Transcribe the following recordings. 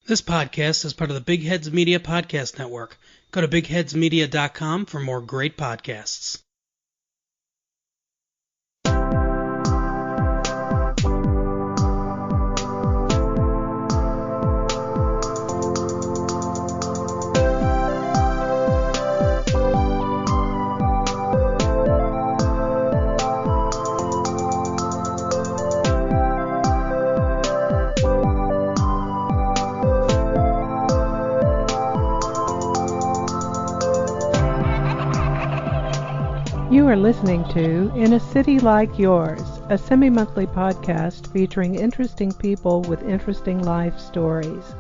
This podcast is part of the Big Heads Media Podcast Network. Go to bigheadsmedia.com for more great podcasts. You are listening to In a City Like Yours, a semi-monthly podcast featuring interesting people with interesting life stories.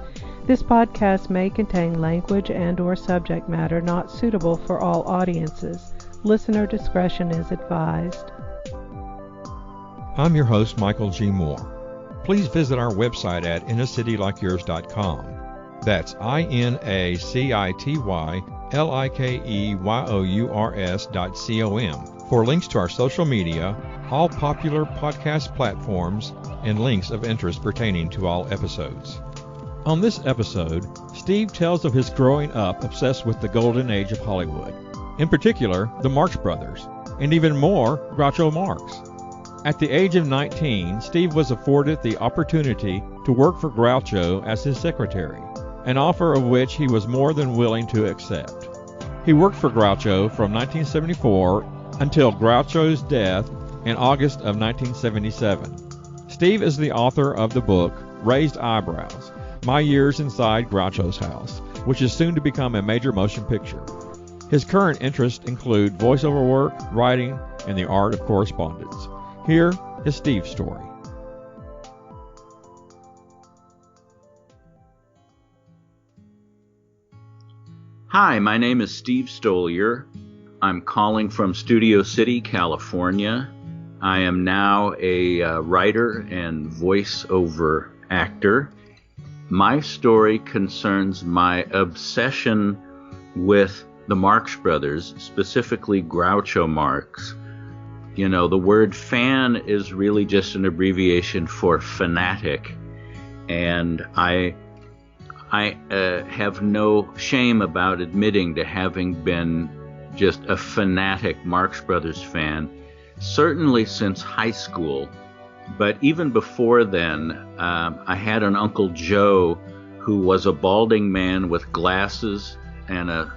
This podcast may contain language and/or subject matter not suitable for all audiences. Listener discretion is advised. I'm your host, Michael G. Moore. Please visit our website at inacitylikeyours.com. That's INACITYLIKEYOURS.com for links to our social media, all popular podcast platforms, and links of interest pertaining to all episodes. On this episode, Steve tells of his growing up obsessed with the golden age of Hollywood, in particular the Marx Brothers, and even more Groucho Marx. At the age of 19, Steve was afforded the opportunity to work for Groucho as his secretary, an offer of which he was more than willing to accept. He worked for Groucho from 1974 until Groucho's death in August of 1977. Steve is the author of the book Raised Eyebrows: My Years Inside Groucho's House, which is soon to become a major motion picture. His current interests include voiceover work, writing, and the art of correspondence. Here is Steve's story. Hi, my name is Steve Stoliar. I'm calling from Studio City, California. I am now a writer and voiceover actor. My story concerns my obsession with the Marx Brothers, specifically Groucho Marx. You know, the word fan is really just an abbreviation for fanatic, and I have no shame about admitting to having been just a fanatic Marx Brothers fan, certainly since high school. But even before then, I had an Uncle Joe who was a balding man with glasses and a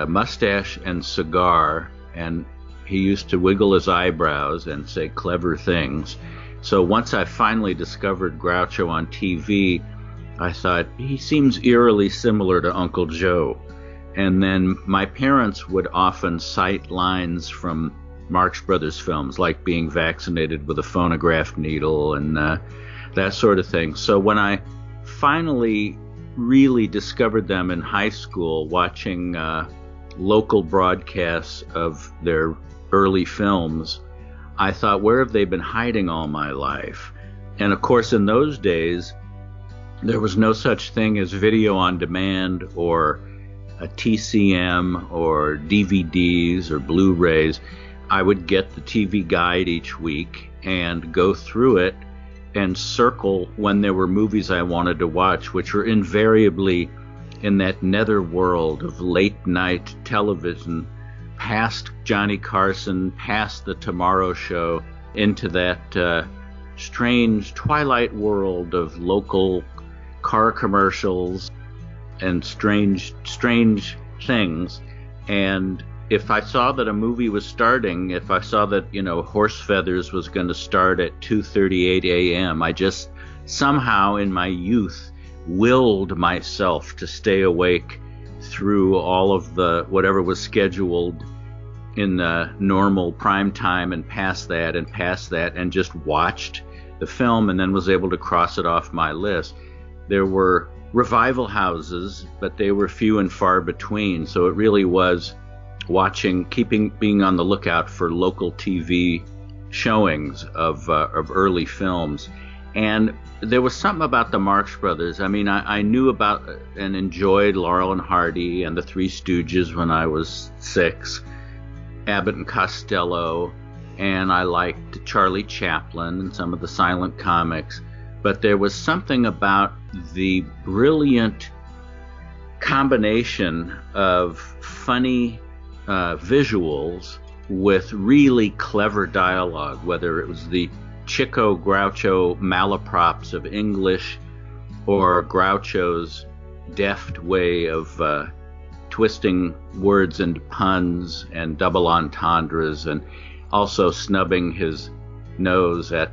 mustache and cigar, and he used to wiggle his eyebrows and say clever things. So once I finally discovered Groucho on TV, I thought, he seems eerily similar to Uncle Joe. And then my parents would often cite lines from Marx Brothers films, like being vaccinated with a phonograph needle and that sort of thing. So when I finally really discovered them in high school, watching local broadcasts of their early films, I thought, where have they been hiding all my life? And of course, in those days, there was no such thing as video on demand or a TCM or DVDs or Blu-rays. I would get the TV guide each week and go through it and circle when there were movies I wanted to watch, which were invariably in that nether world of late night television, past Johnny Carson, past the Tomorrow Show, into that strange twilight world of local car commercials and strange things. And if I saw that a movie was starting, if I saw that, Horse Feathers was going to start at 2:38 a.m., I just somehow in my youth willed myself to stay awake through all of the whatever was scheduled in the normal prime time and past that, and just watched the film and then was able to cross it off my list. There were revival houses, but they were few and far between. So it really was being on the lookout for local TV showings of early films. And there was something about the Marx Brothers. I mean, I knew about and enjoyed Laurel and Hardy and the Three Stooges when I was 6, Abbott and Costello, and I liked Charlie Chaplin and some of the silent comics. but there was something about the brilliant combination of funny visuals with really clever dialogue, whether it was the Chico Groucho malaprops of English or Groucho's deft way of twisting words into puns and double entendres, and also thumbing his nose at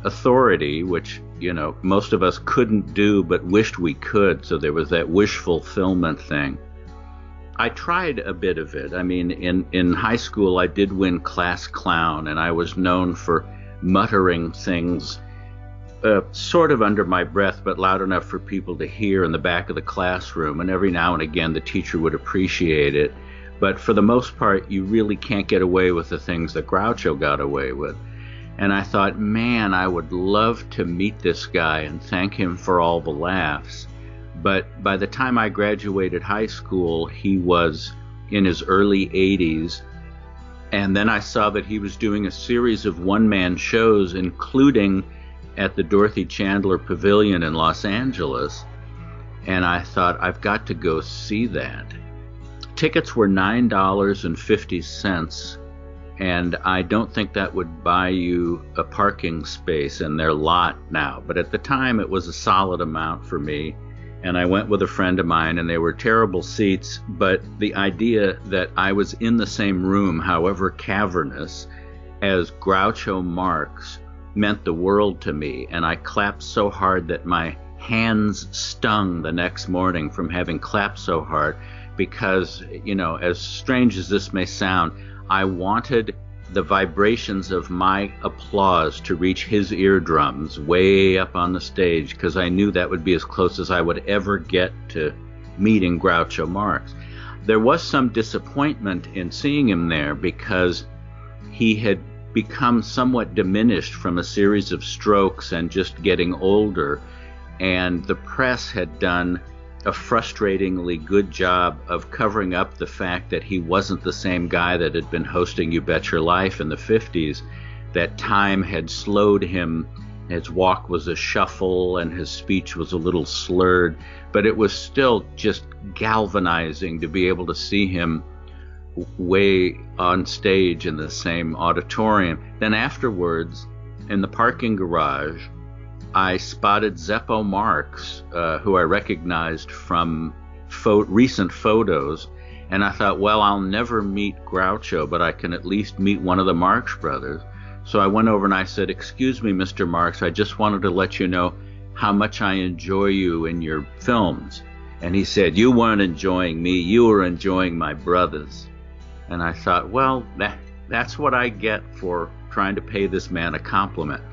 authority, which, you know, most of us couldn't do but wished we could, so there was that wish fulfillment thing. I tried a bit of it. I mean, in high school I did win class clown, and I was known for muttering things sort of under my breath, but loud enough for people to hear in the back of the classroom, and every now and again the teacher would appreciate it. But for the most part, you really can't get away with the things that Groucho got away with. And I thought, man, I would love to meet this guy and thank him for all the laughs. But by the time I graduated high school, he was in his early 80s. And then I saw that he was doing a series of one-man shows, including at the Dorothy Chandler Pavilion in Los Angeles. And I thought, I've got to go see that. Tickets were $9.50, and I don't think that would buy you a parking space in their lot now. But at the time, it was a solid amount for me. And I went with a friend of mine, and they were terrible seats, but the idea that I was in the same room, however cavernous, as Groucho Marx meant the world to me. And I clapped so hard that my hands stung the next morning from having clapped so hard, because, you know, as strange as this may sound, I wanted the vibrations of my applause to reach his eardrums way up on the stage, because I knew that would be as close as I would ever get to meeting Groucho Marx. There was some disappointment in seeing him there, because he had become somewhat diminished from a series of strokes and just getting older, and the press had done a frustratingly good job of covering up the fact that he wasn't the same guy that had been hosting You Bet Your Life in the 50s, that time had slowed him. His walk was a shuffle and his speech was a little slurred, but it was still just galvanizing to be able to see him way on stage in the same auditorium. Then afterwards, in the parking garage, I spotted Zeppo Marx, who I recognized from recent photos, and I thought, well, I'll never meet Groucho, but I can at least meet one of the Marx Brothers. So I went over and I said, "Excuse me, Mr. Marx, I just wanted to let you know how much I enjoy you in your films." And he said, "You weren't enjoying me, you were enjoying my brothers." And I thought, well, that's what I get for trying to pay this man a compliment.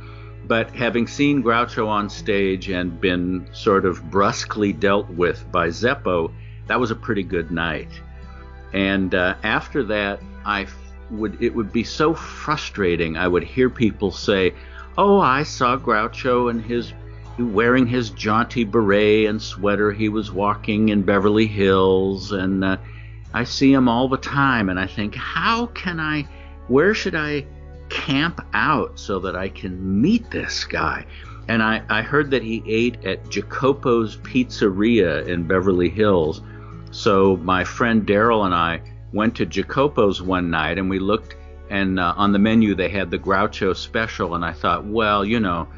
But having seen Groucho on stage and been sort of brusquely dealt with by Zeppo, that was a pretty good night. And after that, it would be so frustrating. I would hear people say, "Oh, I saw Groucho and wearing his jaunty beret and sweater. He was walking in Beverly Hills, and I see him all the time." And I think, where should I camp out so that I can meet this guy? And I heard that he ate at Jacopo's Pizzeria in Beverly Hills. So my friend Daryl and I went to Jacopo's one night, and we looked, and on the menu they had the Groucho special, and I thought, well, you know,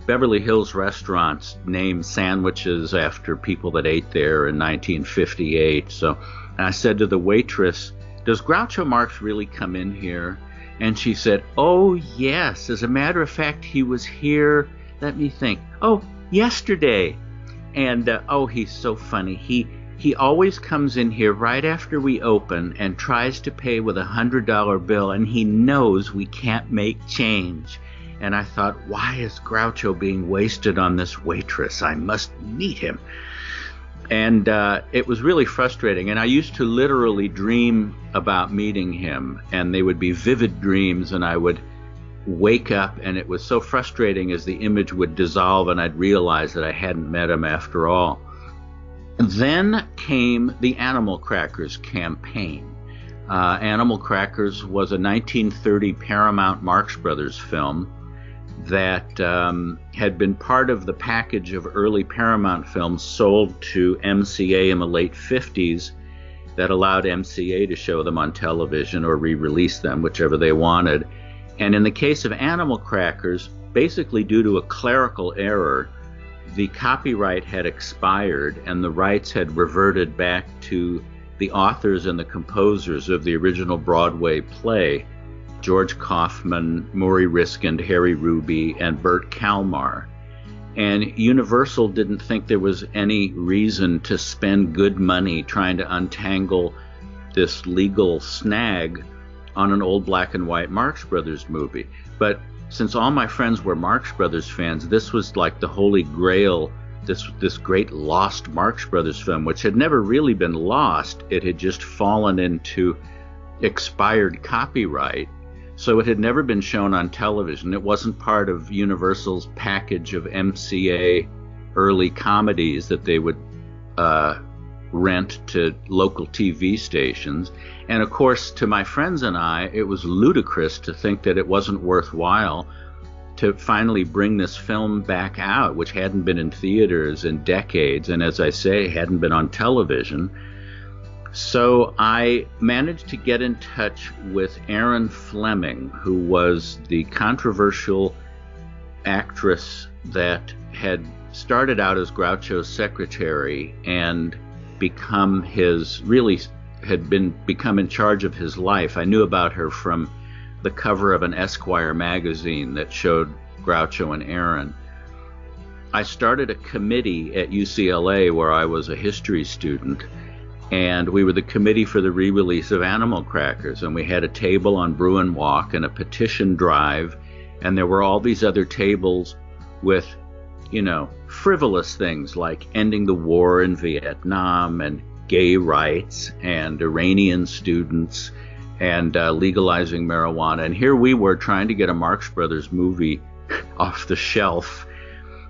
Beverly Hills restaurants name sandwiches after people that ate there in 1958. So I said to the waitress, "Does Groucho Marx really come in here?" And she said, "Oh, yes. As a matter of fact, he was here, let me think, yesterday. And, he's so funny. He always comes in here right after we open and tries to pay with a $100 bill, and he knows we can't make change." And I thought, why is Groucho being wasted on this waitress? I must meet him. And it was really frustrating. And I used to literally dream about meeting him, and they would be vivid dreams, and I would wake up, and it was so frustrating as the image would dissolve, and I'd realize that I hadn't met him after all. Then came the Animal Crackers campaign. Animal Crackers was a 1930 Paramount Marx Brothers film that had been part of the package of early Paramount films sold to MCA in the late 50s that allowed MCA to show them on television or re-release them, whichever they wanted. And in the case of Animal Crackers, basically due to a clerical error, the copyright had expired and the rights had reverted back to the authors and the composers of the original Broadway play, George Kaufman, Maury Riskind, Harry Ruby, and Bert Kalmar. And Universal didn't think there was any reason to spend good money trying to untangle this legal snag on an old black and white Marx Brothers movie. But since all my friends were Marx Brothers fans, this was like the holy grail, this great lost Marx Brothers film, which had never really been lost. It had just fallen into expired copyright. So it had never been shown on television. It wasn't part of Universal's package of MCA early comedies that they would rent to local TV stations. And of course, to my friends and I, it was ludicrous to think that it wasn't worthwhile to finally bring this film back out, which hadn't been in theaters in decades, and as I say, hadn't been on television. So I managed to get in touch with Erin Fleming, who was the controversial actress that had started out as Groucho's secretary and become become in charge of his life. I knew about her from the cover of an Esquire magazine that showed Groucho and Erin. I started a committee at UCLA where I was a history student, and we were the committee for the re-release of Animal Crackers, and we had a table on Bruin Walk and a petition drive, and there were all these other tables with, frivolous things like ending the war in Vietnam and gay rights and Iranian students and legalizing marijuana. And here we were trying to get a Marx Brothers movie off the shelf.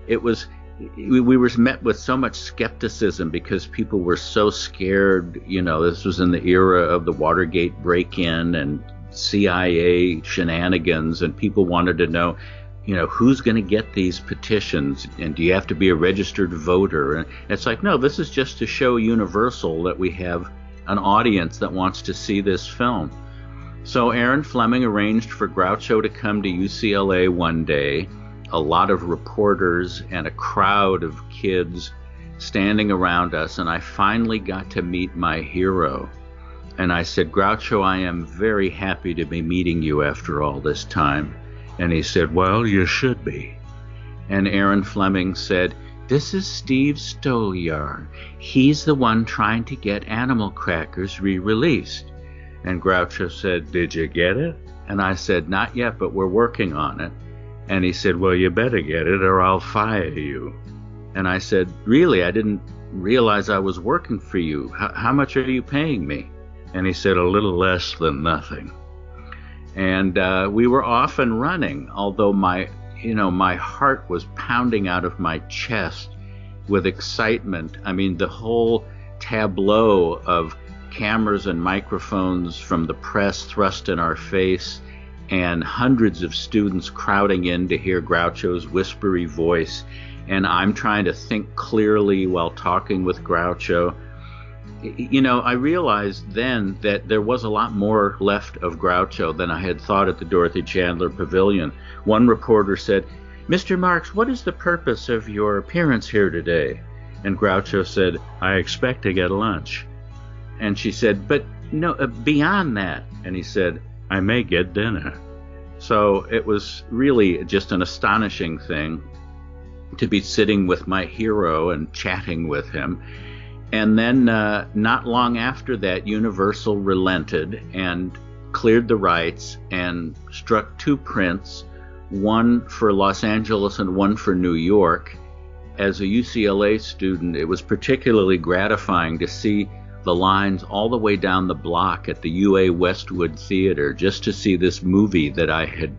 We were met with so much skepticism because people were so scared. This was in the era of the Watergate break-in and CIA shenanigans, and people wanted to know, who's going to get these petitions, and do you have to be a registered voter? And it's like, no, this is just to show Universal that we have an audience that wants to see this film. So Erin Fleming arranged for Groucho to come to UCLA one day, a lot of reporters and a crowd of kids standing around us, and I finally got to meet my hero. And I said, Groucho, I am very happy to be meeting you after all this time. And he said, well, you should be. And Erin Fleming said, this is Steve Stoliar. He's the one trying to get Animal Crackers re-released. And Groucho said, did you get it? And I said, not yet, but we're working on it. And he said, well, you better get it or I'll fire you. And I said, really? I didn't realize I was working for you. How much are you paying me? And he said, a little less than nothing. And we were off and running, although my heart was pounding out of my chest with excitement. I mean, the whole tableau of cameras and microphones from the press thrust in our face, and hundreds of students crowding in to hear Groucho's whispery voice, and I'm trying to think clearly while talking with Groucho. I realized then that there was a lot more left of Groucho than I had thought at the Dorothy Chandler Pavilion. One reporter said, Mr. Marx, what is the purpose of your appearance here today? And Groucho said, I expect to get lunch. And she said, but no, beyond that. And he said, I may get dinner. So it was really just an astonishing thing to be sitting with my hero and chatting with him. And then not long after that, Universal relented and cleared the rights and struck two prints, one for Los Angeles and one for New York. As a UCLA student, it was particularly gratifying to see the lines all the way down the block at the UA Westwood Theater just to see this movie that I had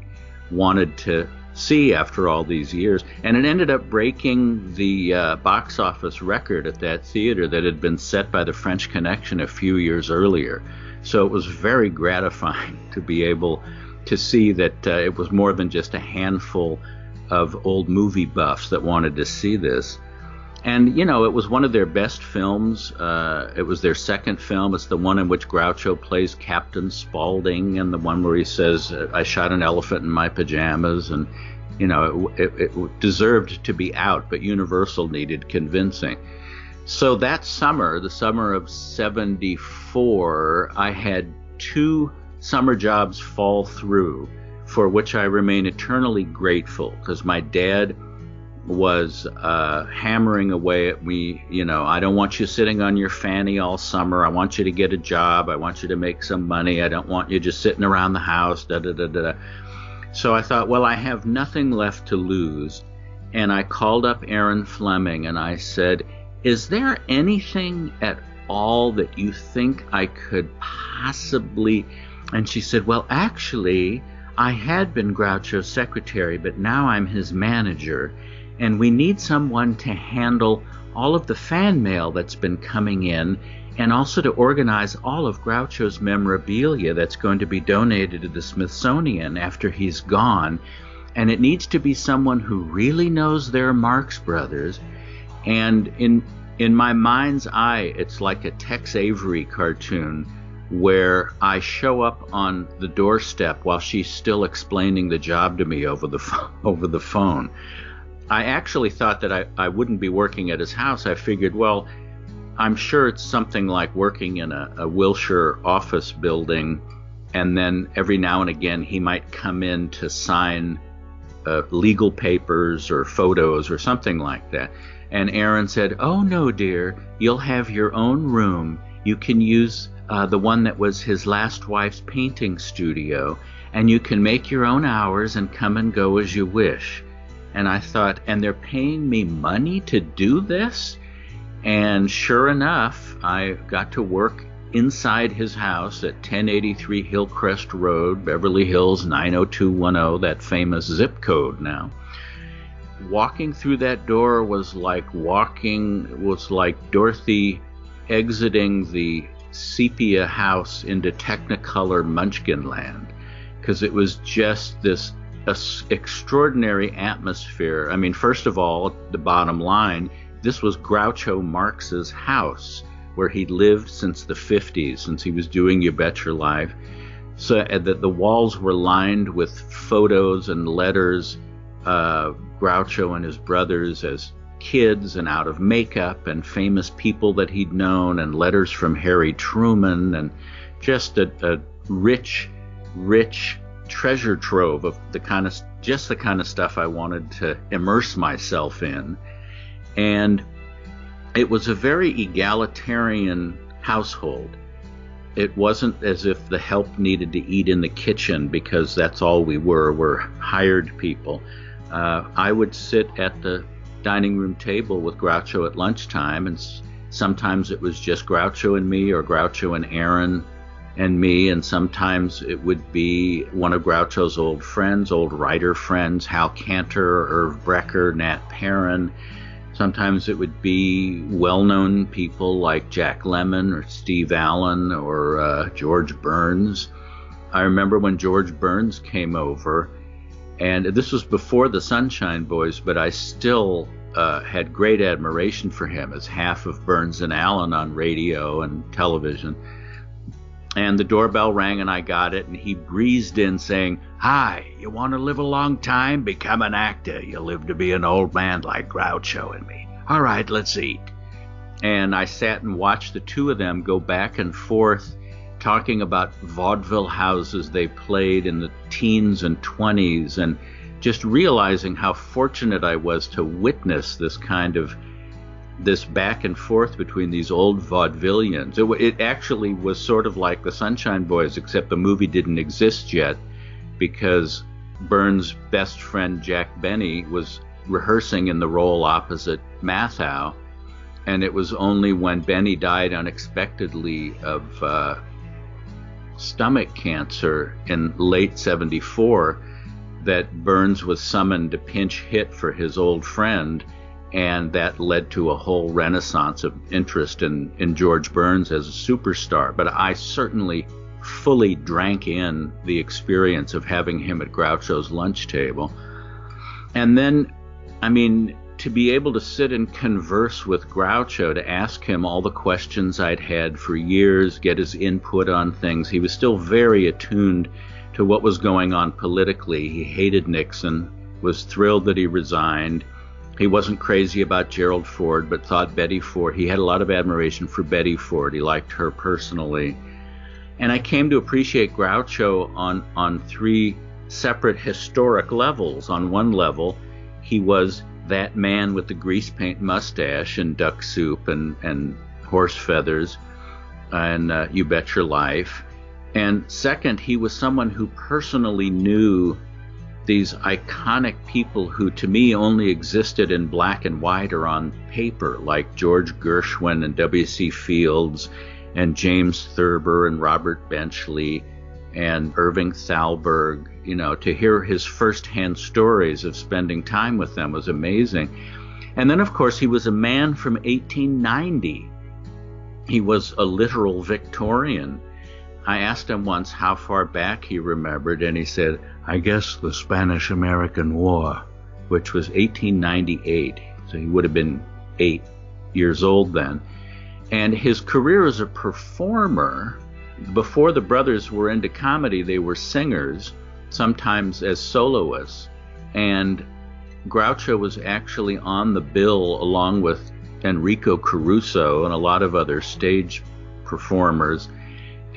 wanted to see after all these years. And it ended up breaking the box office record at that theater that had been set by the French Connection a few years earlier. So it was very gratifying to be able to see that it was more than just a handful of old movie buffs that wanted to see this. And, you know, it was one of their best films. It was their second film. It's the one in which Groucho plays Captain Spaulding, and the one where he says, I shot an elephant in my pajamas. And, you know, it deserved to be out, but Universal needed convincing. So that summer, the summer of 74, I had 2 summer jobs fall through, for which I remain eternally grateful, because my dad was hammering away at me, you know, I don't want you sitting on your fanny all summer. I want you to get a job. I want you to make some money. I don't want you just sitting around the house, da-da-da-da. So I thought, well, I have nothing left to lose. And I called up Aaron Fleming and I said, is there anything at all that you think I could possibly... And she said, well, actually, I had been Groucho's secretary, but now I'm his manager. And we need someone to handle all of the fan mail that's been coming in, and also to organize all of Groucho's memorabilia that's going to be donated to the Smithsonian after he's gone. And it needs to be someone who really knows their Marx Brothers. And in my mind's eye, it's like a Tex Avery cartoon where I show up on the doorstep while she's still explaining the job to me over the phone. I actually thought that I wouldn't be working at his house. I figured, well, I'm sure it's something like working in a Wilshire office building, and then every now and again he might come in to sign legal papers or photos or something like that. And Aaron said, oh, no, dear, you'll have your own room. You can use the one that was his last wife's painting studio, and you can make your own hours and come and go as you wish. And I thought, and they're paying me money to do this? And sure enough, I got to work inside his house at 1083 Hillcrest Road, Beverly Hills 90210, that famous zip code now. Walking through that door was like Dorothy exiting the sepia house into Technicolor Munchkin Land, because it was just this extraordinary atmosphere. I mean, first of all, the bottom line, this was Groucho Marx's house, where he'd lived since the 50s, since he was doing You Bet Your Life. So that the walls were lined with photos and letters of Groucho and his brothers as kids and out of makeup, and famous people that he'd known, and letters from Harry Truman, and just a rich treasure trove of the kind of stuff I wanted to immerse myself in. And it was a very egalitarian household. It wasn't as if the help needed to eat in the kitchen, because that's all we were. We're hired people. I would sit at the dining room table with Groucho at lunchtime, and sometimes it was just Groucho and me, or Groucho and Aaron and me, and sometimes it would be one of Groucho's old friends, old writer friends, Hal Cantor, Irv Brecker, Nat Perrin. Sometimes it would be well-known people like Jack Lemmon or Steve Allen or George Burns. I remember when George Burns came over, and this was before the Sunshine Boys, but I still had great admiration for him as half of Burns and Allen on radio and television. And the doorbell rang and I got it, and he breezed in saying, "Hi, you want to live a long time? Become an actor. You'll live to be an old man like Groucho and me. All right, let's eat." And I sat and watched the two of them go back and forth talking about vaudeville houses they played in the teens and 20s, and just realizing how fortunate I was to witness this back and forth between these old vaudevillians. It actually was sort of like the Sunshine Boys, except the movie didn't exist yet, because Burns' best friend Jack Benny was rehearsing in the role opposite Mathau, and it was only when Benny died unexpectedly of stomach cancer in late 74 that Burns was summoned to pinch hit for his old friend, and that led to a whole renaissance of interest in George Burns as a superstar. But I certainly fully drank in the experience of having him at Groucho's lunch table. And then, I mean, to be able to sit and converse with Groucho, to ask him all the questions I'd had for years, get his input on things. He was still very attuned to what was going on politically. He hated Nixon, was thrilled that he resigned. He wasn't crazy about Gerald Ford, but thought Betty Ford, he had a lot of admiration for Betty Ford. He liked her personally. And I came to appreciate Groucho on three separate historic levels. On one level, he was that man with the grease paint mustache and duck soup and horse feathers and You Bet Your Life. And second, he was someone who personally knew these iconic people who to me only existed in black and white or on paper, like George Gershwin and W.C. Fields and James Thurber and Robert Benchley and Irving Thalberg. You know, to hear his firsthand stories of spending time with them was amazing. And then, of course, he was a man from 1890. He was a literal Victorian. I asked him once how far back he remembered, and he said, I guess the Spanish-American War, which was 1898. So he would have been 8 years old then. And his career as a performer, before the brothers were into comedy, they were singers, sometimes as soloists. And Groucho was actually on the bill along with Enrico Caruso and a lot of other stage performers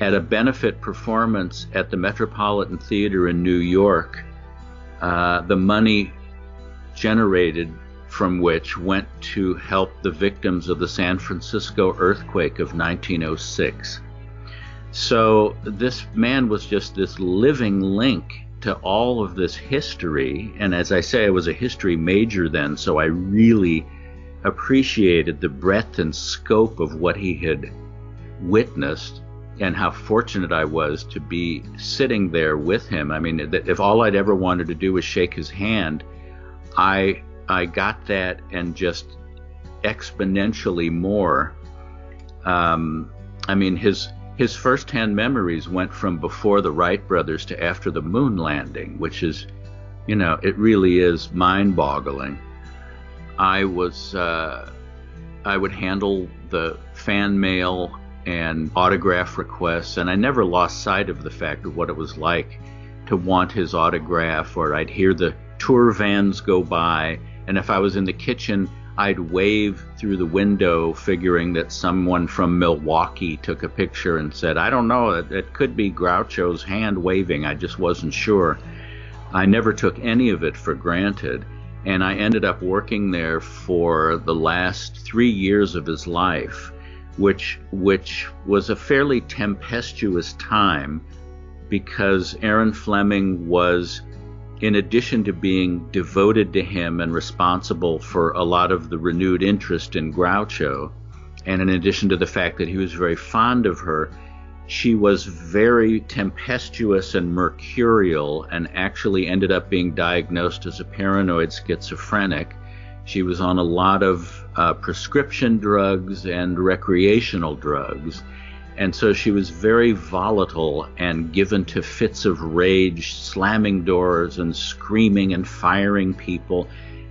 at a benefit performance at the Metropolitan Theater in New York. The money generated from which went to help the victims of the San Francisco earthquake of 1906. So this man was just this living link to all of this history. And as I say, I was a history major then, so I really appreciated the breadth and scope of what he had witnessed and how fortunate I was to be sitting there with him. I mean, if all I'd ever wanted to do was shake his hand, I got that and just exponentially more. I mean, his firsthand memories went from before the Wright brothers to after the moon landing, which is, you know, it really is mind-boggling. I would handle the fan mail and autograph requests, and I never lost sight of the fact of what it was like to want his autograph, or I'd hear the tour vans go by, and if I was in the kitchen, I'd wave through the window, figuring that someone from Milwaukee took a picture and said, I don't know, it could be Groucho's hand waving, I just wasn't sure. I never took any of it for granted, and I ended up working there for the last 3 years of his life, which was a fairly tempestuous time, because Aaron Fleming was, in addition to being devoted to him and responsible for a lot of the renewed interest in Groucho, and in addition to the fact that he was very fond of her, she was very tempestuous and mercurial and actually ended up being diagnosed as a paranoid schizophrenic. She was on a lot of prescription drugs and recreational drugs. And so she was very volatile and given to fits of rage, slamming doors and screaming and firing people.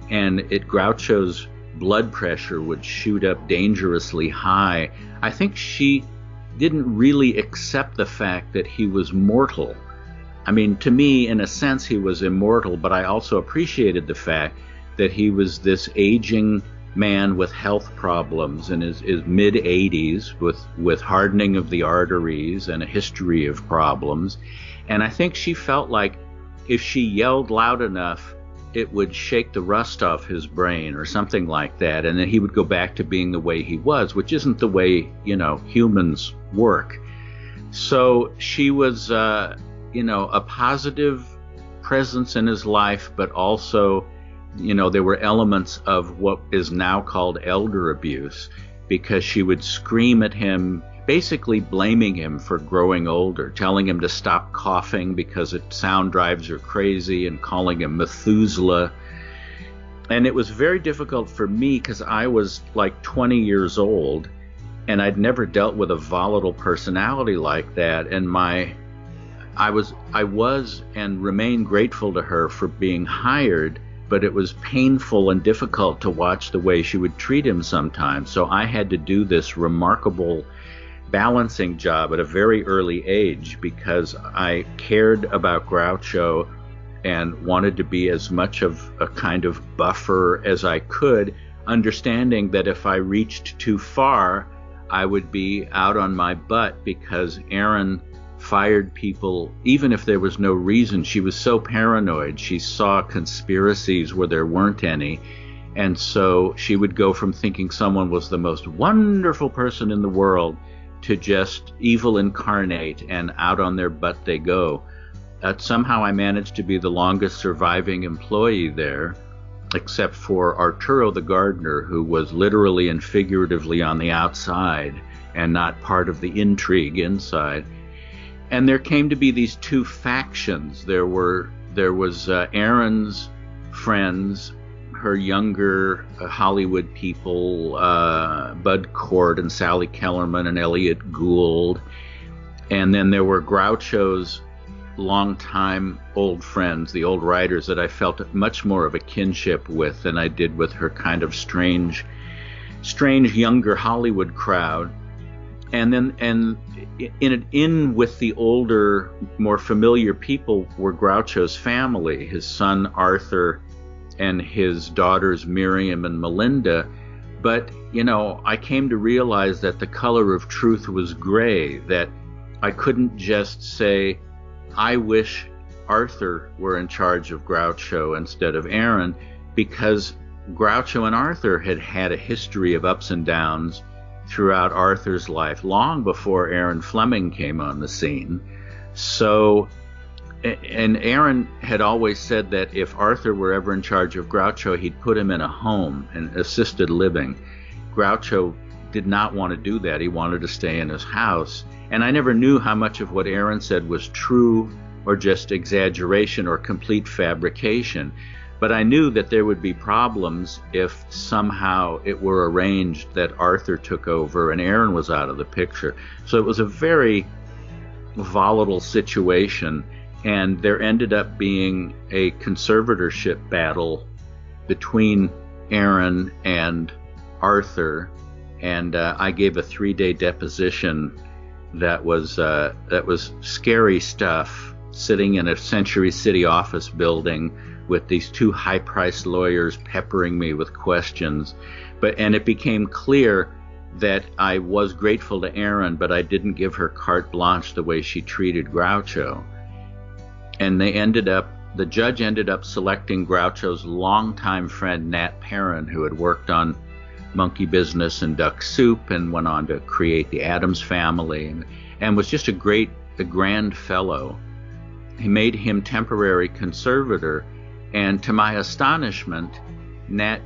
And Groucho's blood pressure would shoot up dangerously high. I think she didn't really accept the fact that he was mortal. I mean, to me, in a sense, he was immortal, but I also appreciated the fact that he was this aging man with health problems in his mid-80s with hardening of the arteries and a history of problems. And I think she felt like if she yelled loud enough, it would shake the rust off his brain or something like that, and then he would go back to being the way he was, which isn't the way, you know, humans work. So she was, you know, a positive presence in his life, but also, you know, there were elements of what is now called elder abuse, because she would scream at him, basically blaming him for growing older, telling him to stop coughing because sound drives her crazy, and calling him Methuselah. And it was very difficult for me because I was like 20 years old and I'd never dealt with a volatile personality like that. And I was and remain grateful to her for being hired but it was painful and difficult to watch the way she would treat him sometimes. So I had to do this remarkable balancing job at a very early age because I cared about Groucho and wanted to be as much of a kind of buffer as I could, understanding that if I reached too far, I would be out on my butt because Erin fired people even if there was no reason. She was so paranoid. She saw conspiracies where there weren't any. And so she would go from thinking someone was the most wonderful person in the world to just evil incarnate, and out on their butt they go. Somehow I managed to be the longest surviving employee there, except for Arturo the gardener, who was literally and figuratively on the outside and not part of the intrigue inside. And there came to be these two factions. There was Erin's friends, her younger Hollywood people, Bud Cort and Sally Kellerman and Elliot Gould. And then there were Groucho's longtime old friends, the old writers that I felt much more of a kinship with than I did with her kind of strange younger Hollywood crowd. And then in with the older, more familiar people were Groucho's family, his son Arthur and his daughters Miriam and Melinda. But, I came to realize that the color of truth was gray, that I couldn't just say, I wish Arthur were in charge of Groucho instead of Erin, because Groucho and Arthur had had a history of ups and downs throughout Arthur's life, long before Erin Fleming came on the scene. So, and Erin had always said that if Arthur were ever in charge of Groucho, he'd put him in a home, an assisted living. Groucho did not want to do that. He wanted to stay in his house. And I never knew how much of what Erin said was true or just exaggeration or complete fabrication. But I knew that there would be problems if somehow it were arranged that Arthur took over and Erin was out of the picture. So it was a very volatile situation, and there ended up being a conservatorship battle between Erin and Arthur, and I gave a 3-day deposition that was scary stuff, sitting in a Century City office building with these two high-priced lawyers peppering me with questions. And it became clear that I was grateful to Erin, but I didn't give her carte blanche the way she treated Groucho. And the judge ended up selecting Groucho's longtime friend Nat Perrin, who had worked on Monkey Business and Duck Soup and went on to create the Addams Family, and was just a grand fellow. He made him temporary conservator, and to my astonishment, Nat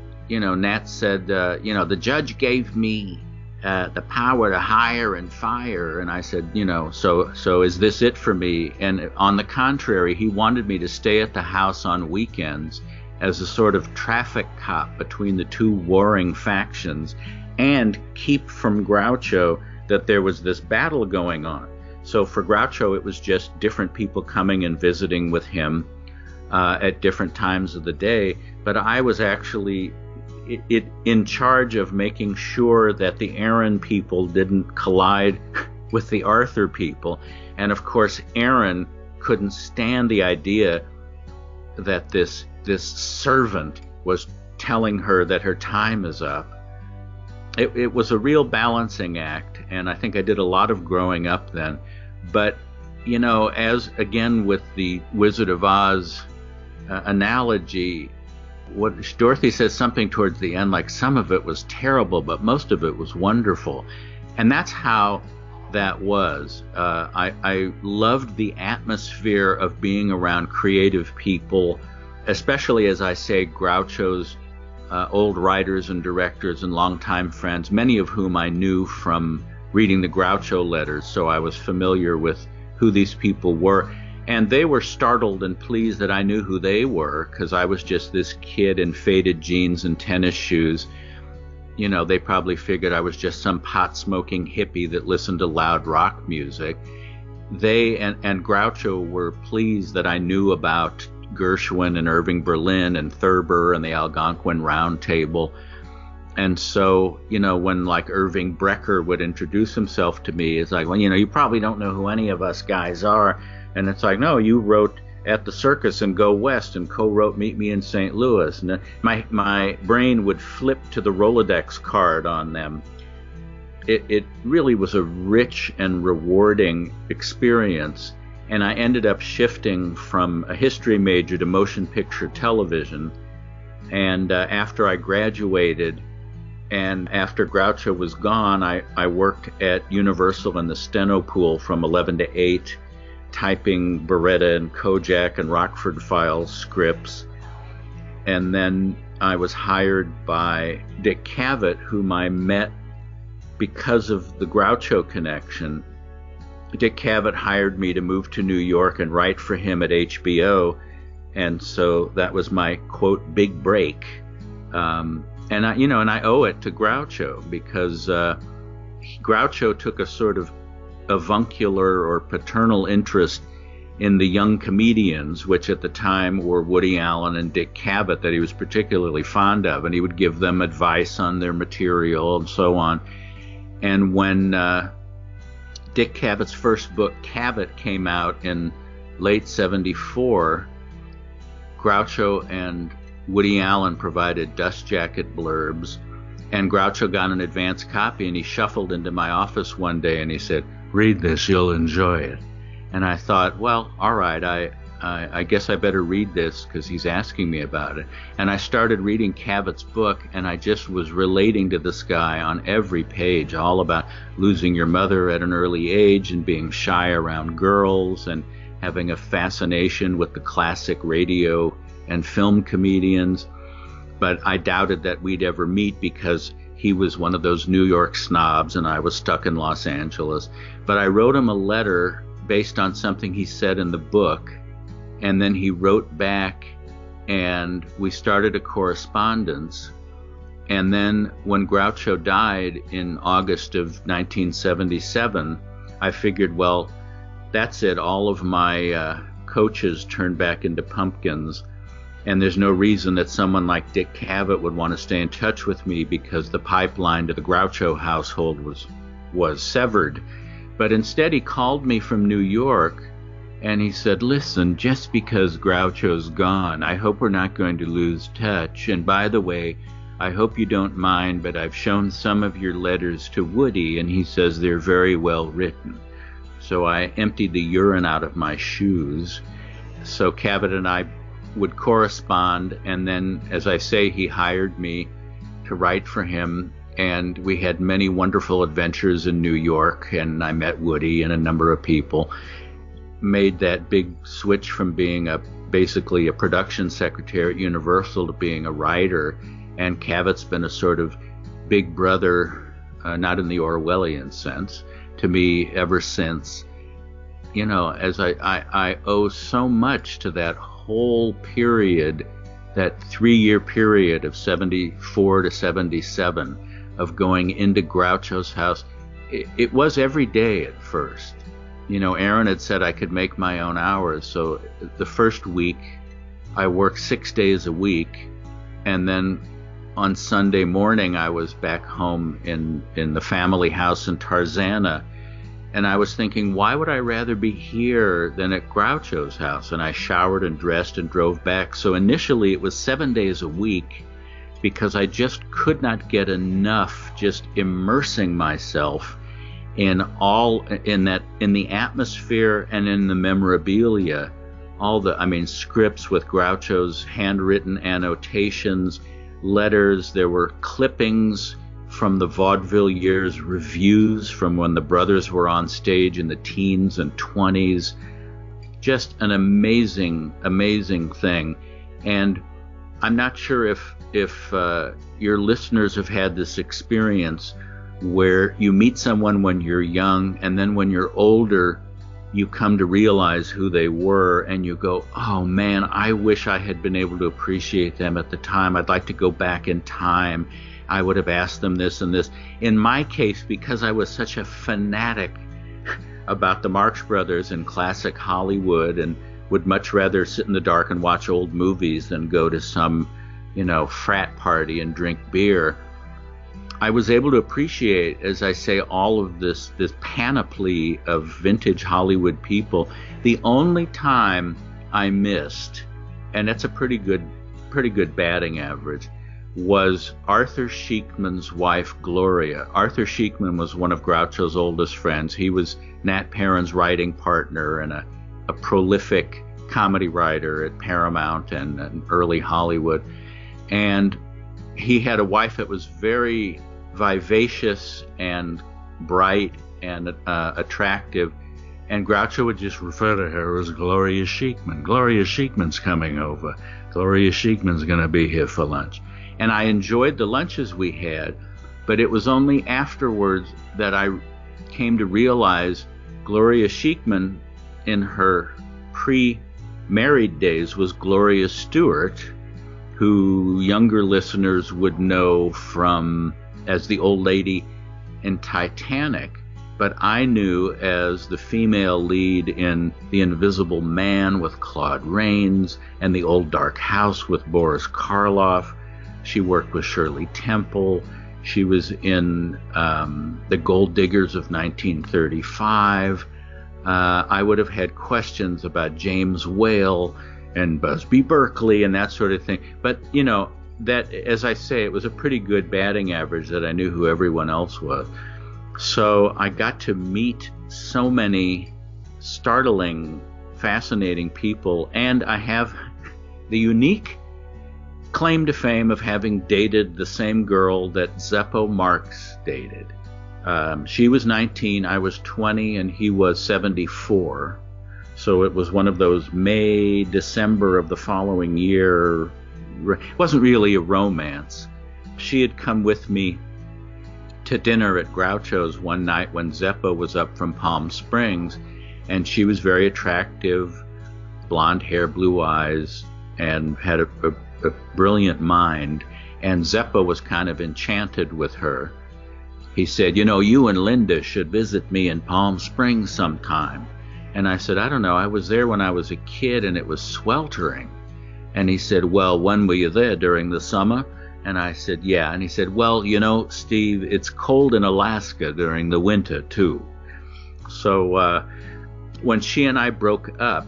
said, the judge gave me the power to hire and fire. And I said, so is this it for me? And on the contrary, he wanted me to stay at the house on weekends as a sort of traffic cop between the two warring factions, and keep from Groucho that there was this battle going on. So for Groucho, it was just different people coming and visiting with him at different times of the day. But I was actually in charge of making sure that the Erin people didn't collide with the Arthur people. And of course, Erin couldn't stand the idea that this servant was telling her that her time is up. It was a real balancing act, and I think I did a lot of growing up then. But, as again with the Wizard of Oz analogy, what Dorothy says something towards the end, like some of it was terrible, but most of it was wonderful. And that's how that was. I loved the atmosphere of being around creative people, especially, as I say, Groucho's old writers and directors and longtime friends, many of whom I knew from reading the Groucho letters, so I was familiar with who these people were. And they were startled and pleased that I knew who they were, because I was just this kid in faded jeans and tennis shoes. They probably figured I was just some pot-smoking hippie that listened to loud rock music. They and Groucho were pleased that I knew about Gershwin and Irving Berlin and Thurber and the Algonquin Round Table. And so, when like Irving Brecker would introduce himself to me, it's like, well, you probably don't know who any of us guys are. And it's like, no, you wrote At the Circus and Go West and co-wrote Meet Me in St. Louis. And my brain would flip to the Rolodex card on them. It really was a rich and rewarding experience. And I ended up shifting from a history major to motion picture television. And after I graduated, and after Groucho was gone, I worked at Universal in the steno pool from 11 to 8, typing Beretta and Kojak and Rockford Files scripts. And then I was hired by Dick Cavett, whom I met because of the Groucho connection. Dick Cavett hired me to move to New York and write for him at HBO. And so that was my, quote, big break. And I owe it to Groucho, because Groucho took a sort of avuncular or paternal interest in the young comedians, which at the time were Woody Allen and Dick Cavett, that he was particularly fond of, and he would give them advice on their material and so on. And when Dick Cavett's first book, Cavett, came out in late '74, Groucho and Woody Allen provided dust jacket blurbs, and Groucho got an advance copy, and he shuffled into my office one day and he said, "Read this, you'll enjoy it." And I thought, well, all right, I guess I better read this because he's asking me about it. And I started reading Cavett's book, and I just was relating to this guy on every page, all about losing your mother at an early age and being shy around girls and having a fascination with the classic radio and film comedians. But I doubted that we'd ever meet because he was one of those New York snobs and I was stuck in Los Angeles. But I wrote him a letter based on something he said in the book, and then he wrote back and we started a correspondence. And then when Groucho died in August of 1977, I figured, well, that's it. All of my coaches turned back into pumpkins. And there's no reason that someone like Dick Cavett would want to stay in touch with me, because the pipeline to the Groucho household was severed. But instead he called me from New York and he said, "Listen, just because Groucho's gone, I hope we're not going to lose touch. And by the way, I hope you don't mind, but I've shown some of your letters to Woody, and he says they're very well written." So I emptied the urine out of my shoes. So Cavett and I would correspond, and then, as I say, he hired me to write for him, and we had many wonderful adventures in New York, and I met Woody and a number of people. Made that big switch from being basically a production secretary at Universal to being a writer, and Cavett's been a sort of big brother, not in the Orwellian sense, to me ever since. As I owe so much to that whole period, that 3-year period of 74 to 77 of going into Groucho's house. It was every day at first. Aaron had said I could make my own hours, so the first week I worked 6 days a week, and then on Sunday morning I was back home in the family house in Tarzana. And I was thinking, why would I rather be here than at Groucho's house? And I showered and dressed and drove back. So initially it was 7 days a week, because I just could not get enough just immersing myself in the atmosphere and in the memorabilia. Scripts with Groucho's handwritten annotations, letters. There were clippings from the vaudeville years, reviews from when the brothers were on stage in the teens and 20s. Just an amazing, amazing thing. And I'm not sure if your listeners have had this experience where you meet someone when you're young, and then when you're older, you come to realize who they were, and you go, oh man, I wish I had been able to appreciate them at the time. I'd like to go back in time. I would have asked them this and this. In my case, because I was such a fanatic about the Marx Brothers and classic Hollywood and would much rather sit in the dark and watch old movies than go to some, frat party and drink beer. I was able to appreciate, as I say, all of this panoply of vintage Hollywood people. The only time I missed, and that's a pretty good batting average, was Arthur Sheikman's wife, Gloria. Arthur Sheikman was one of Groucho's oldest friends. He was Nat Perrin's writing partner and a prolific comedy writer at Paramount and early Hollywood. And he had a wife that was very vivacious and bright and attractive. And Groucho would just refer to her as Gloria Sheikman. Gloria Sheikman's coming over. Gloria Sheikman's going to be here for lunch. And I enjoyed the lunches we had, but it was only afterwards that I came to realize Gloria Sheikman in her pre-married days was Gloria Stewart, who younger listeners would know from as the old lady in Titanic, but I knew as the female lead in The Invisible Man with Claude Rains and The Old Dark House with Boris Karloff. She worked with Shirley Temple. She was in The Gold Diggers of 1935. I would have had questions about James Whale and Busby Berkeley and that sort of thing. But, that, as I say, it was a pretty good batting average that I knew who everyone else was. So I got to meet so many startling, fascinating people, and I have the unique claim to fame of having dated the same girl that Zeppo Marx dated. She was 19, I was 20, and he was 74. So it was one of those May, December of the following year. It wasn't really a romance. She had come with me to dinner at Groucho's one night when Zeppo was up from Palm Springs, and she was very attractive, blonde hair, blue eyes, and had a brilliant mind, and Zeppo was kind of enchanted with her. He said, you and Linda should visit me in Palm Springs sometime. And I said, I don't know, I was there when I was a kid and it was sweltering. And he said, well, when were you there, during the summer? And I said, yeah. And he said, well, Steve, it's cold in Alaska during the winter too. So when she and I broke up,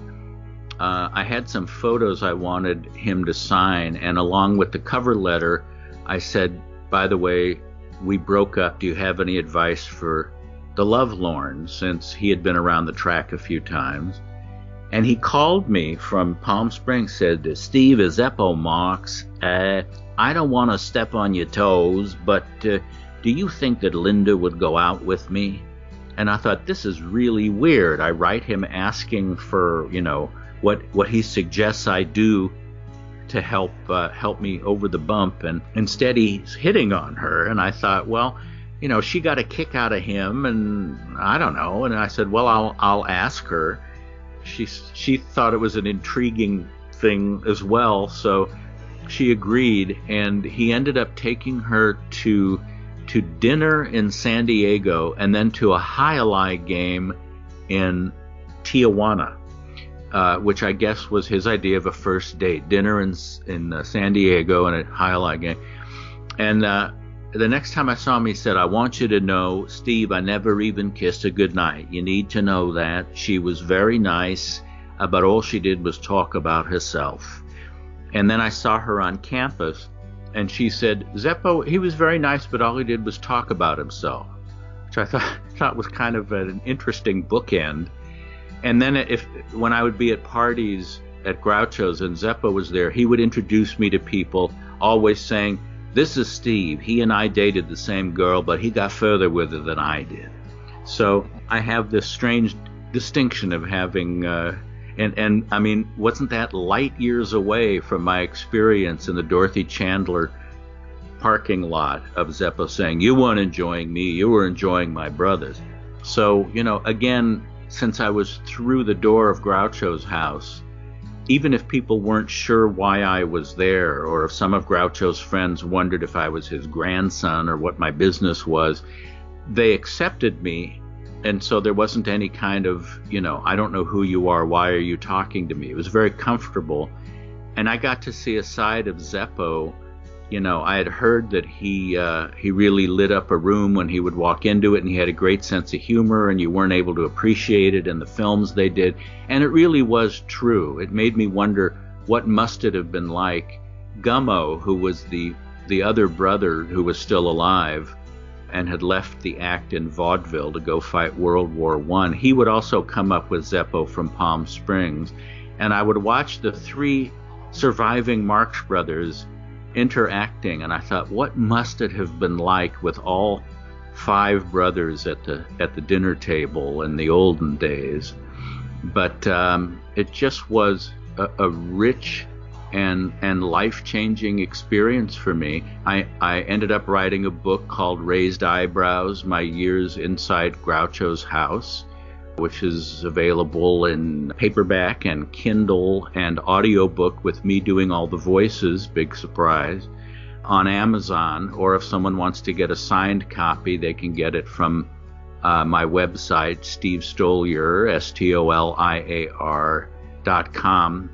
I had some photos I wanted him to sign, and along with the cover letter, I said, by the way, we broke up. Do you have any advice for the lovelorn? Since he had been around the track a few times. And he called me from Palm Springs, said, Steve, is Zeppo Marx. I don't want to step on your toes, but do you think that Linda would go out with me? And I thought, this is really weird. I write him asking for, what he suggests I do to help me over the bump, and instead he's hitting on her. And I thought, well, she got a kick out of him, and I don't know. And I said, well, I'll ask her. She thought it was an intriguing thing as well, so she agreed, and he ended up taking her to dinner in San Diego and then to a Highlight game in Tijuana. Which I guess was his idea of a first date, dinner in San Diego and a highlight game. And the next time I saw him, he said, I want you to know, Steve, I never even kissed her goodnight. You need to know that. She was very nice, but all she did was talk about herself. And then I saw her on campus, and she said, Zeppo, he was very nice, but all he did was talk about himself, which I thought was kind of an interesting bookend. And then when I would be at parties at Groucho's and Zeppo was there, he would introduce me to people, always saying, this is Steve. He and I dated the same girl, but he got further with her than I did. So I have this strange distinction of having, and I mean, wasn't that light years away from my experience in the Dorothy Chandler parking lot of Zeppo saying, you weren't enjoying me, you were enjoying my brothers. So, again, since I was through the door of Groucho's house, even if people weren't sure why I was there, or if some of Groucho's friends wondered if I was his grandson or what my business was, they accepted me And so there wasn't any kind of, I don't know who you are, why are you talking to me? It was very comfortable. And I got to see a side of Zeppo. I had heard that he really lit up a room when he would walk into it, and he had a great sense of humor, and you weren't able to appreciate it in the films they did. And it really was true. It made me wonder what must it have been like. Gummo, who was the other brother who was still alive and had left the act in vaudeville to go fight World War I, he would also come up with Zeppo from Palm Springs. And I would watch the three surviving Marx Brothers interacting, and I thought, what must it have been like with all five brothers at the dinner table in the olden days? But it just was a rich and life-changing experience for me. I ended up writing a book called Raised Eyebrows, My Years Inside Groucho's House, which is available in paperback and Kindle and audiobook with me doing all the voices, big surprise, on Amazon. Or if someone wants to get a signed copy, they can get it from my website, Steve Stoliar, STOLIAR.com,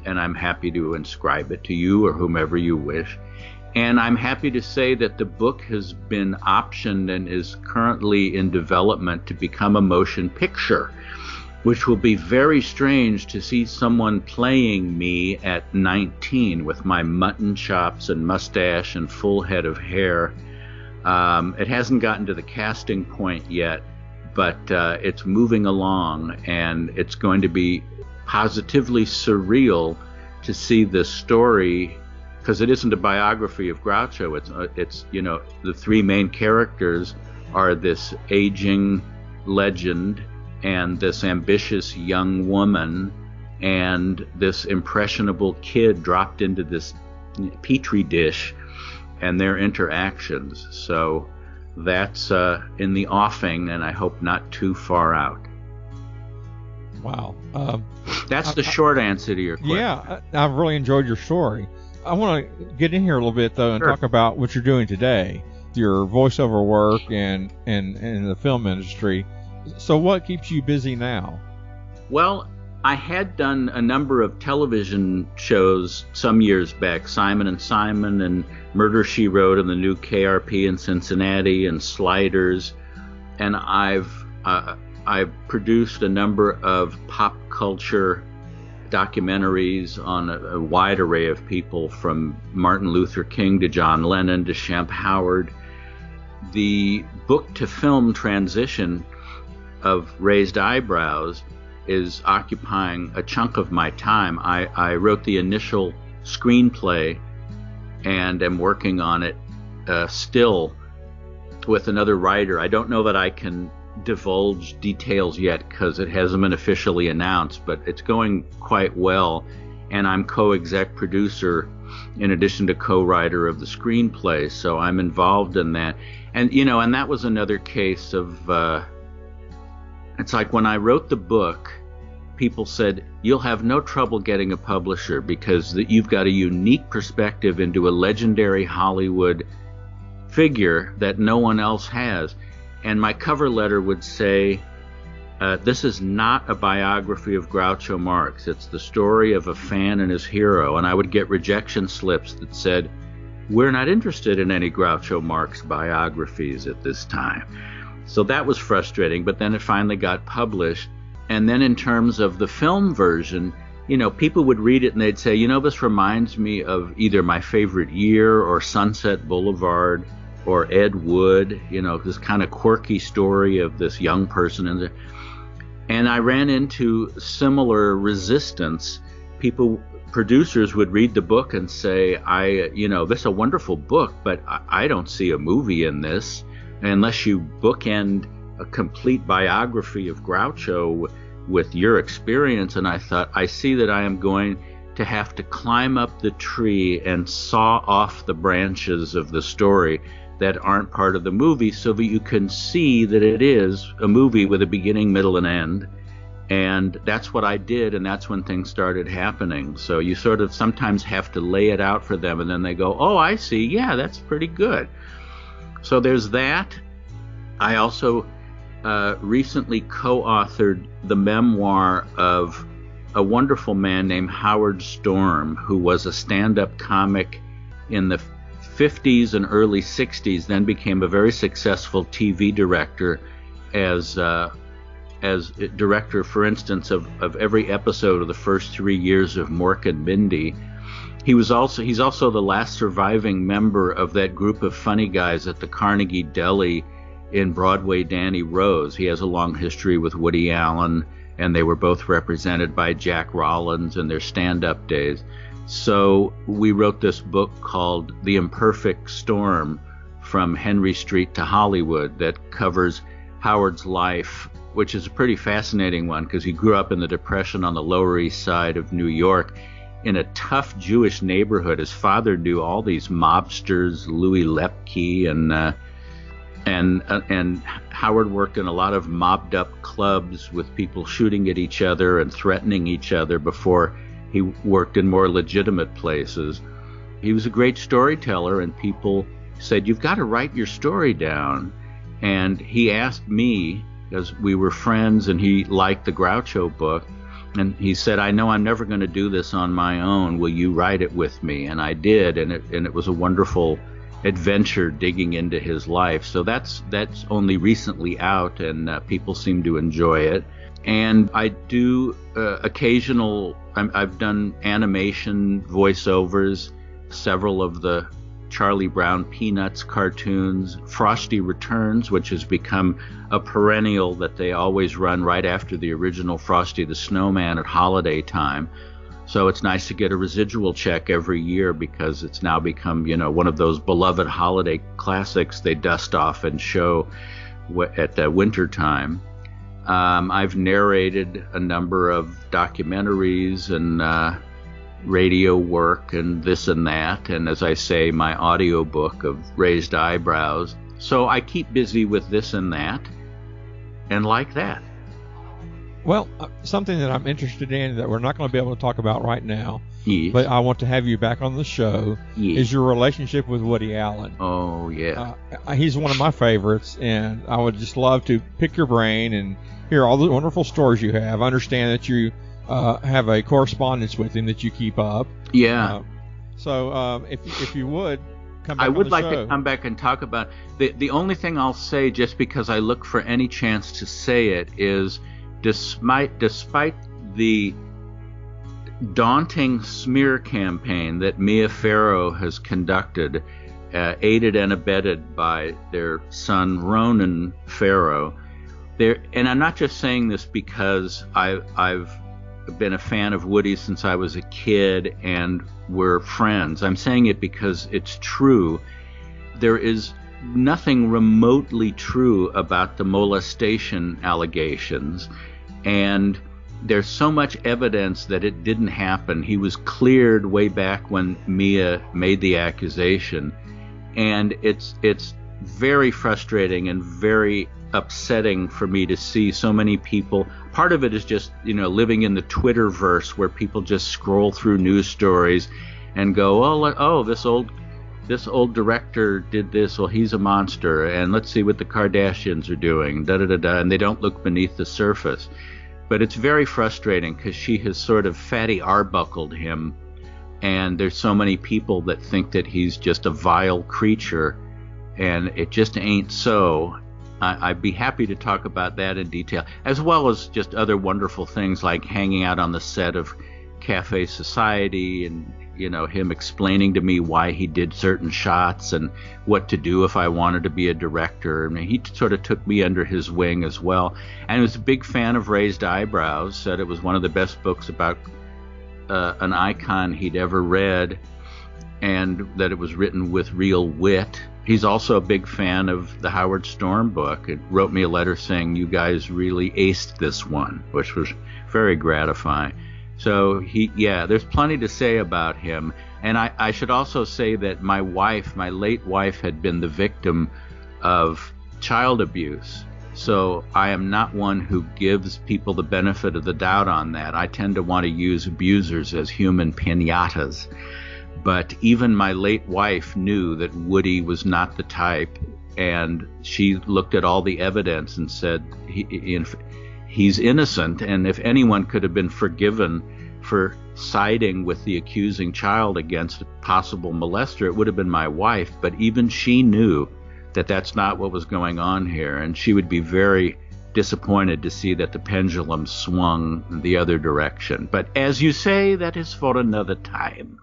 and I'm happy to inscribe it to you or whomever you wish. And I'm happy to say that the book has been optioned and is currently in development to become a motion picture, which will be very strange to see someone playing me at 19 with my mutton chops and mustache and full head of hair. It hasn't gotten to the casting point yet, but it's moving along, and it's going to be positively surreal to see this story, because it isn't a biography of Groucho. It's the three main characters are this aging legend and this ambitious young woman and this impressionable kid dropped into this petri dish, and their interactions. So that's in the offing, and I hope not too far out. Wow. That's the short answer to your question. Yeah, I've really enjoyed your story. I want to get in here a little bit, though, and Sure. talk about what you're doing today, your voiceover work and the film industry. So what keeps you busy now? Well, I had done a number of television shows some years back, Simon and Simon and Murder, She Wrote, and the new KRP in Cincinnati, and Sliders. And I've produced a number of pop culture documentaries on a wide array of people, from Martin Luther King to John Lennon to Shemp Howard. The book to film transition of Raised Eyebrows is occupying a chunk of my time. I wrote the initial screenplay and am working on it still with another writer. I don't know that I can divulge details yet because it hasn't been officially announced, but it's going quite well, and I'm co-exec producer in addition to co-writer of the screenplay, so I'm involved in that. And and that was another case of it's like when I wrote the book, people said, you'll have no trouble getting a publisher because you've got a unique perspective into a legendary Hollywood figure that no one else has. And my cover letter would say, this is not a biography of Groucho Marx. It's the story of a fan and his hero. And I would get rejection slips that said, we're not interested in any Groucho Marx biographies at this time. So that was frustrating, but then it finally got published. And then in terms of the film version, people would read it and they'd say, this reminds me of either My Favorite Year or Sunset Boulevard or Ed Wood, this kind of quirky story of this young person. And I ran into similar resistance. Producers would read the book and say, this is a wonderful book, but I don't see a movie in this unless you bookend a complete biography of Groucho with your experience. And I thought, I see that I am going to have to climb up the tree and saw off the branches of the story that aren't part of the movie so that you can see that it is a movie with a beginning, middle, and end. And that's what I did, and that's when things started happening. So you sort of sometimes have to lay it out for them, and then they go, oh, I see, yeah, that's pretty good. So there's that. I also recently co-authored the memoir of a wonderful man named Howard Storm, who was a stand-up comic in the 50s and early 60s, then became a very successful TV director as director, for instance, of every episode of the first 3 years of Mork and Mindy. He's also the last surviving member of that group of funny guys at the Carnegie Deli in Broadway, Danny Rose. He has a long history with Woody Allen, and they were both represented by Jack Rollins in their stand-up days. So we wrote this book called The Imperfect Storm, From Henry Street to Hollywood, that covers Howard's life, which is a pretty fascinating one because he grew up in the Depression on the Lower East Side of New York in a tough Jewish neighborhood. His father knew all these mobsters, Louis Lepke, and Howard worked in a lot of mobbed up clubs with people shooting at each other and threatening each other before he worked in more legitimate places. He was a great storyteller, and people said, "You've got to write your story down." And he asked me, because we were friends and he liked the Groucho book, and he said, "I know I'm never going to do this on my own. Will you write it with me?" And I did, and it was a wonderful adventure digging into his life. So that's only recently out, and people seem to enjoy it. And I do I've done animation voiceovers, several of the Charlie Brown Peanuts cartoons, Frosty Returns, which has become a perennial that they always run right after the original Frosty the Snowman at holiday time. So it's nice to get a residual check every year because it's now become, one of those beloved holiday classics they dust off and show at the winter time. I've narrated a number of documentaries and radio work and this and that, and as I say, my audio book of Raised Eyebrows. So I keep busy with this and that, and like that. Well, something that I'm interested in that we're not going to be able to talk about right now, Yes. but I want to have you back on the show, Yes. is your relationship with Woody Allen. Oh, yeah. He's one of my favorites, and I would just love to pick your brain and hear all the wonderful stories you have. I understand that you have a correspondence with him that you keep up. Yeah. So if you would, come back I would on the like show. to come back and talk about the only thing I'll say, just because I look for any chance to say it, is despite the daunting smear campaign that Mia Farrow has conducted, aided and abetted by their son Ronan Farrow, and I'm not just saying this because I've been a fan of Woody since I was a kid and we're friends. I'm saying it because it's true. There is nothing remotely true about the molestation allegations, and there's so much evidence that it didn't happen. He was cleared way back when Mia made the accusation, and it's very frustrating and very upsetting for me to see so many people. Part of it is just living in the Twitterverse, where people just scroll through news stories and go, this old director did this, well, he's a monster, and let's see what the Kardashians are doing, and they don't look beneath the surface. But it's very frustrating because she has sort of Fatty Arbuckled him, and there's so many people that think that he's just a vile creature, and it just ain't so. I'd be happy to talk about that in detail, as well as just other wonderful things like hanging out on the set of Cafe Society and, him explaining to me why he did certain shots and what to do if I wanted to be a director. I mean, he sort of took me under his wing as well. And he was a big fan of Raised Eyebrows, said it was one of the best books about an icon he'd ever read, and that it was written with real wit. He's also a big fan of the Howard Storm book. It wrote me a letter saying, "You guys really aced this one," which was very gratifying. So there's plenty to say about him. And I should also say that my late wife, had been the victim of child abuse. So I am not one who gives people the benefit of the doubt on that. I tend to want to use abusers as human piñatas. But even my late wife knew that Woody was not the type, and she looked at all the evidence and said he's innocent, and if anyone could have been forgiven for siding with the accusing child against a possible molester, it would have been my wife. But even she knew that that's not what was going on here, and she would be very disappointed to see that the pendulum swung the other direction. But as you say, that is for another time.